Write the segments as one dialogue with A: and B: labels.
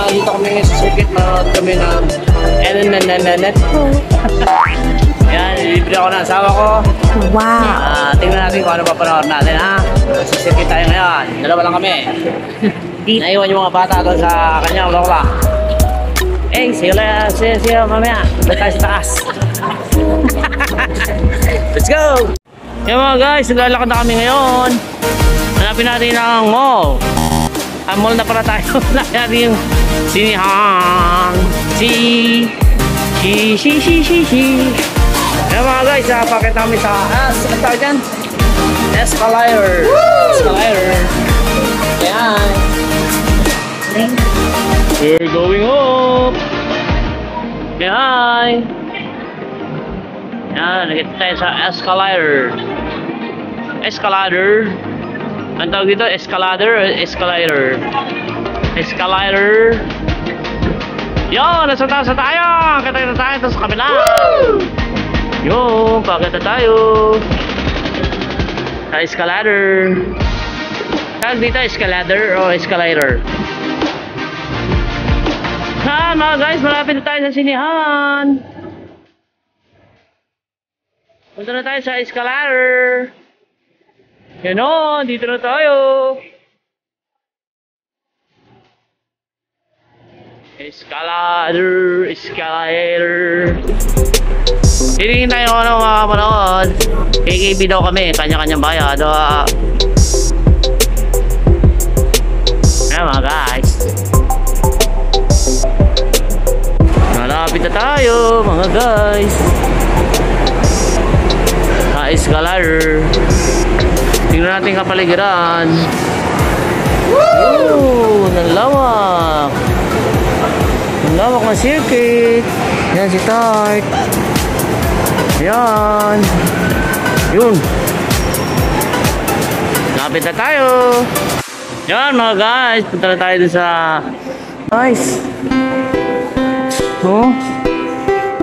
A: dito kami sa circuit, manonood kami ng NNNNNet. Ayan, libre ako ng asawa ko.
B: Wow.
A: Tingnan natin kung ano papanood natin, ha? Sa circuit tayo ngayon. Dalawa lang kami. Naiwan yung mga bata doon sa kanya, wala. Eh, siya, mamaya. Doon tayo sa taas. Let's go! Yan mga guys, naglalakad na kami ngayon. Hanapin natin ang mall. Ang mall na pala tayo. Hanapin natin yung sinihan. Yan mga guys, pakita kami sa saan tayo dyan? Escalator. Yan. We're going up. Yan. Yan, nakita tayo sa escalator. Ang tawag dito, escalator. Yo, nasa taas na tayo. Kita na tayo sa kabila. Yo, pakita tayo sa escalator. Tawag dito, escalator o escalator. Ha, mga guys, malapit na tayo sa sinihan. Punta na tayo sa escalator. Yan o, dito na tayo. Escalator. Hilingin tayo kung ano mga panood. KKB daw kami, kanya-kanyang bayad. Ayan mga guys. Malapit na tayo mga guys. Escalator. Tingnan natin kapaligiran. Woo! Nalawak. Nalawak ng circuit. Yan si Tart. Yan. Yun. Lapit na tayo. Yan mga guys. Punta na tayo dun sa nice. Oh.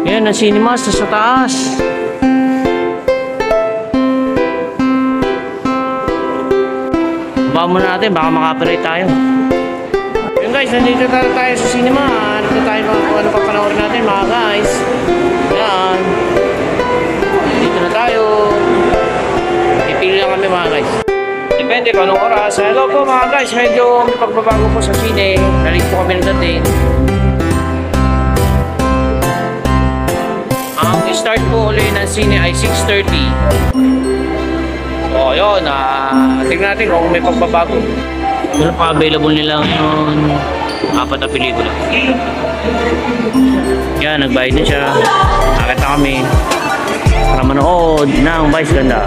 A: Yan ang cinemas sa taas. Baka muna natin, baka makaparate tayo. Yun guys, nandito tayo sa cinema. Nandito tayo kung ano papanoorin natin mga guys. Yan. Dito na tayo. Ipili lang kami mga guys. Depende kung anong oras. Hello po mga guys, medyo may pagbabago po sa sine. Nalit po kami nagdating. Ang start po ulit ng sine ay 6:30. So yun, tingnan natin kung may pagbabago. Ano pa available nila ngayon? 4 na pelikula. Yan, nagbayad na siya. Nakita kami para manood ng Vice Ganda.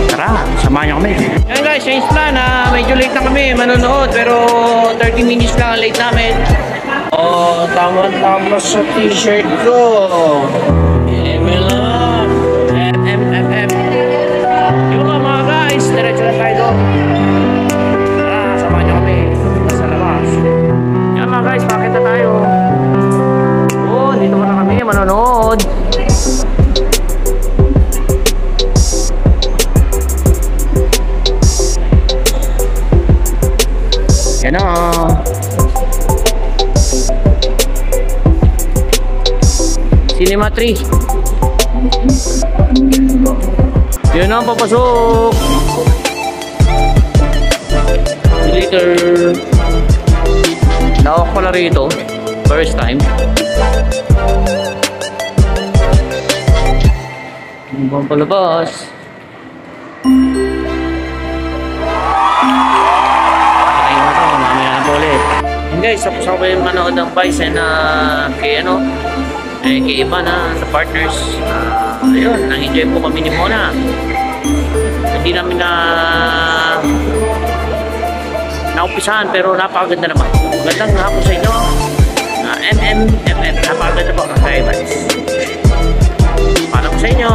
A: Tara, samahan niyo kami. Yan guys, change plan. Medyo late na kami manonood, pero 30 minutes lang late namin. Oh, tama sa t-shirt ko. Diretso na tayo doon. Tara, samahan nyo kami. Nasa labas. Yan mga guys, bakit na tayo? Oh, dito muna kami manonood. Yan na. Cinema 3. Yan na, papasok. Later. Lawak pala rito. First time. Ano bang palabas? Patayin mo ito. Mamaya na po ulit. Guys, tapos ako yung manood ng Vice na kay kay iba na sa partners. Ayun, nang-enjoy po kami ni Mona. Hindi namin naumpisahan pero napakaganda naman. Magandang hapon sa inyo. MMFF, napakaganda po. Okay, guys. Paalam ko sa inyo.